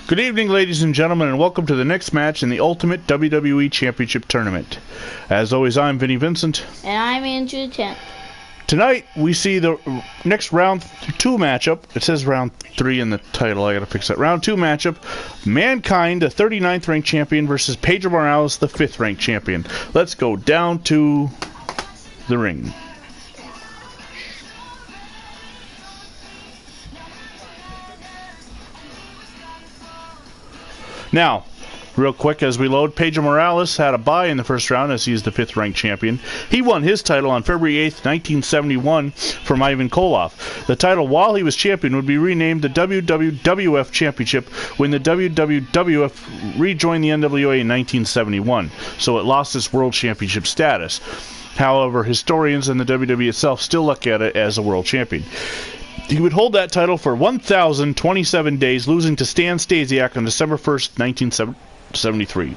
Good evening, ladies and gentlemen, and welcome to the next match in the Ultimate WWE Championship Tournament. As always, I'm Vinny Vincent. And I'm Andrew Tent. Tonight, we see the next round 2 matchup. It says round 3 in the title. I gotta fix that. Round 2 matchup. Mankind, the 39th ranked champion, versus Pedro Morales, the 5th ranked champion. Let's go down to the ring. Now, real quick as we load, Pedro Morales had a bye in the first round as he is the 5th ranked champion. He won his title on February 8th, 1971 from Ivan Koloff. The title, while he was champion, would be renamed the WWF Championship when the WWF rejoined the NWA in 1971, so it lost its world championship status. However, historians and the WWE itself still look at it as a world champion. He would hold that title for 1,027 days, losing to Stan Stasiak on December 1st, 1973.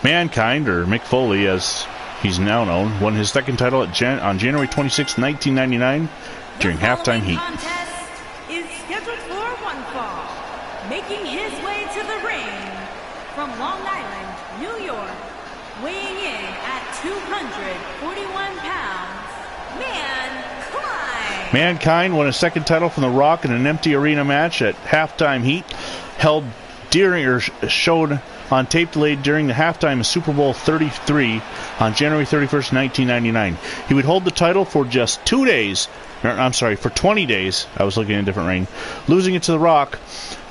Mankind, or Mick Foley as he's now known, won his second title on January 26, 1999 during Halftime Heat. Contest is scheduled for one fall. Making his way to the ring from Long Island, New York, weighing in at 241 pounds, Mankind. Mankind won a second title from The Rock in an empty arena match at Halftime Heat, held during or showed on tape delayed during the halftime of Super Bowl 33 on January 31st, 1999. He would hold the title for just 2 days. For 20 days. I was looking at a different ring. Losing it to The Rock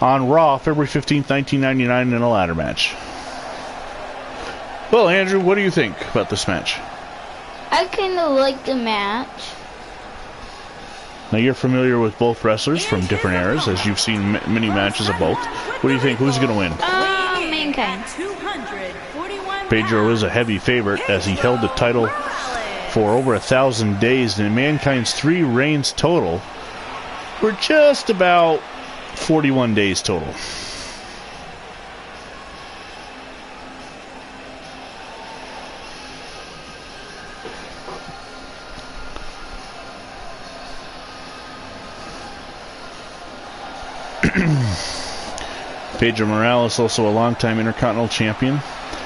on Raw, February 15th, 1999 in a ladder match. Well, Andrew, what do you think about this match? I kind of like the match. Now, you're familiar with both wrestlers from different eras, as you've seen many matches of both. What do you think? Who's going to win? Mankind. Pedro is a heavy favorite as he held the title for over 1,000 days, and Mankind's 3 reigns total were just about 41 days total. Pedro Morales, also a longtime Intercontinental Champion.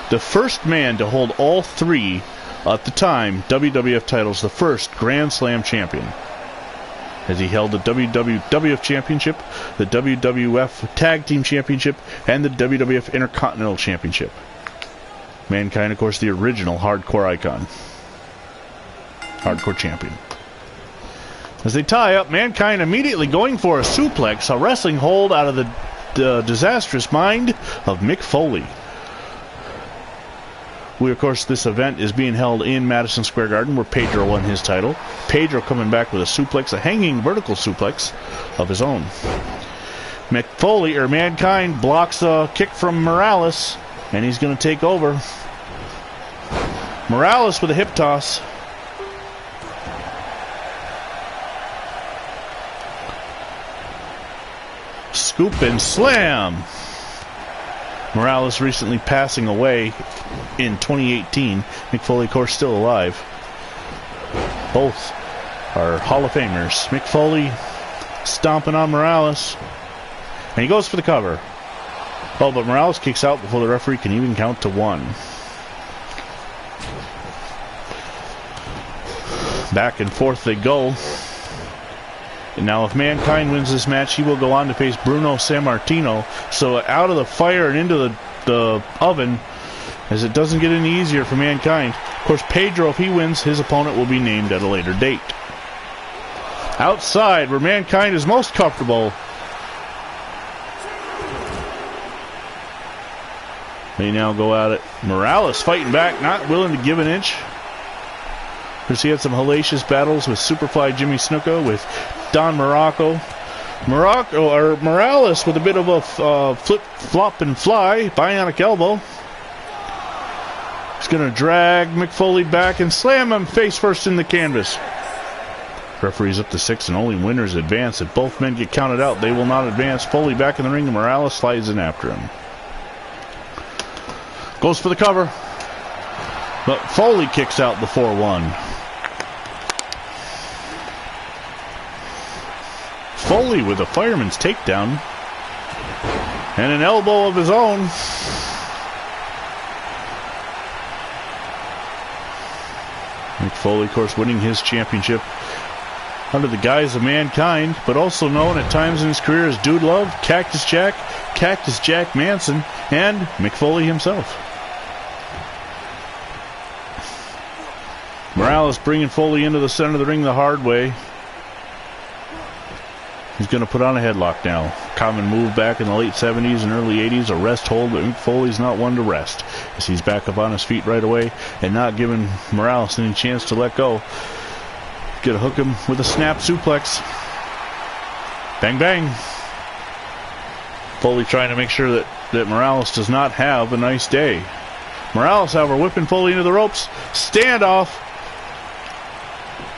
The first man to hold all 3 at the time WWF titles, the first Grand Slam champion, as he held the WWF Championship, the WWF Tag Team Championship, and the WWF Intercontinental Championship. Mankind, of course, the original hardcore icon, hardcore champion. As they tie up, Mankind immediately going for a suplex, a wrestling hold out of the disastrous mind of Mick Foley. Of course, this event is being held in Madison Square Garden, where Pedro won his title. Pedro coming back with a suplex, a hanging vertical suplex of his own. Mick Foley, or Mankind, blocks a kick from Morales, and he's going to take over. Morales with a hip toss. Scoop and slam. Morales recently passing away in 2018. Mick Foley, of course, still alive. Both are Hall of Famers. Mick Foley stomping on Morales. And he goes for the cover. Oh, but Morales kicks out before the referee can even count to 1. Back and forth they go. And now if Mankind wins this match, he will go on to face Bruno Sammartino. So out of the fire and into the oven, as it doesn't get any easier for Mankind. Of course, Pedro, if he wins, his opponent will be named at a later date. Outside, where Mankind is most comfortable, they now go at it. Morales fighting back, not willing to give an inch. Because he had some hellacious battles with Superfly Jimmy Snuka, with Don Morocco, or Morales with a bit of a flip, flop, and fly, bionic elbow. He's going to drag Mick Foley back and slam him face first in the canvas. Referee's up to 6 and only winners advance. If both men get counted out, they will not advance. Foley back in the ring and Morales slides in after him. Goes for the cover. But Foley kicks out the 4-1. Foley with a fireman's takedown. And an elbow of his own. Mick Foley, of course, winning his championship under the guise of Mankind, but also known at times in his career as Dude Love, Cactus Jack Manson, and Mick Foley himself. Morales bringing Foley into the center of the ring the hard way. He's going to put on a headlock now. Common move back in the late 70s and early 80s, a rest hold, but Mick Foley's not one to rest, as he's back up on his feet right away and not giving Morales any chance to let go. Gonna hook him with a snap suplex. Bang, bang. Foley trying to make sure that Morales does not have a nice day. Morales, however, whipping Foley into the ropes. Standoff.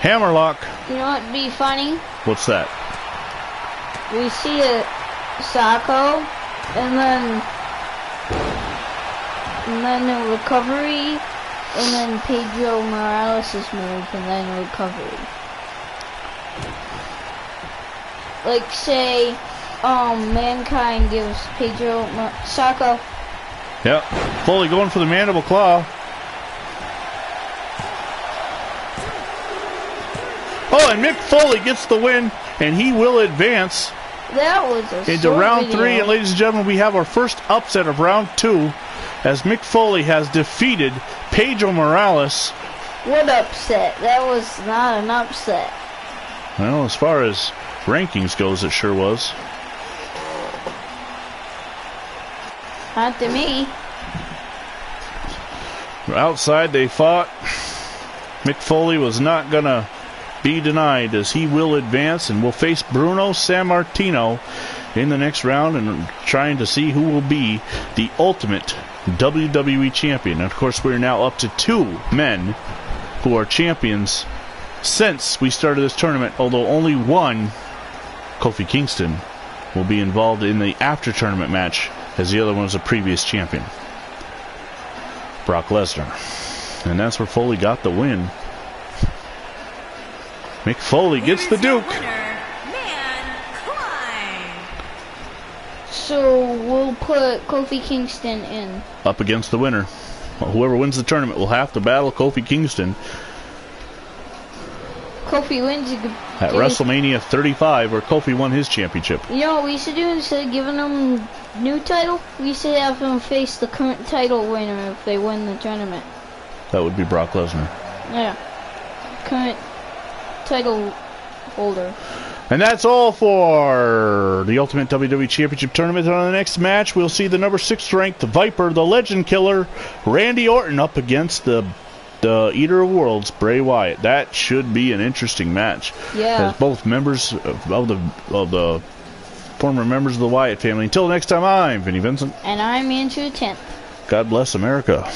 Hammerlock. You know what'd be funny? What's that? We see a Sacco, and then a recovery, and then Pedro Morales' move, and then a recovery. Like, say, Mankind gives Pedro Sacco. Yep. Foley going for the mandible claw. Oh, and Mick Foley gets the win, and he will advance That was a into round 3. And ladies and gentlemen, we have our first upset of round 2, as Mick Foley has defeated Pedro Morales. What upset? That was not an upset. Well, as far as rankings goes, it sure was. Not to me. Outside they fought. Mick Foley was not going to be denied, as he will advance and will face Bruno Sammartino in the next round, and trying to see who will be the ultimate WWE champion. And of course, we're now up to 2 men who are champions since we started this tournament, although only one, Kofi Kingston, will be involved in the after tournament match, as the other one was a previous champion, Brock Lesnar. And that's where Foley got the win. Mick Foley gets the Duke. Winner, Mankind. So we'll put Kofi Kingston in. Up against the winner. Well, whoever wins the tournament will have to battle Kofi Kingston Kofi wins. at WrestleMania 35, where Kofi won his championship. You know what we should do instead of giving him new title? We should have him face the current title winner if they win the tournament. That would be Brock Lesnar. Yeah. Current title holder. And that's all for the Ultimate WWE Championship Tournament. On the next match, we'll see the number 6 ranked Viper, the Legend Killer, Randy Orton, up against the Eater of Worlds, Bray Wyatt. That should be an interesting match. Yeah. As both members of the former members of the Wyatt family. Until next time, I'm Vinny Vincent. And I'm Andrew 10th. God bless America.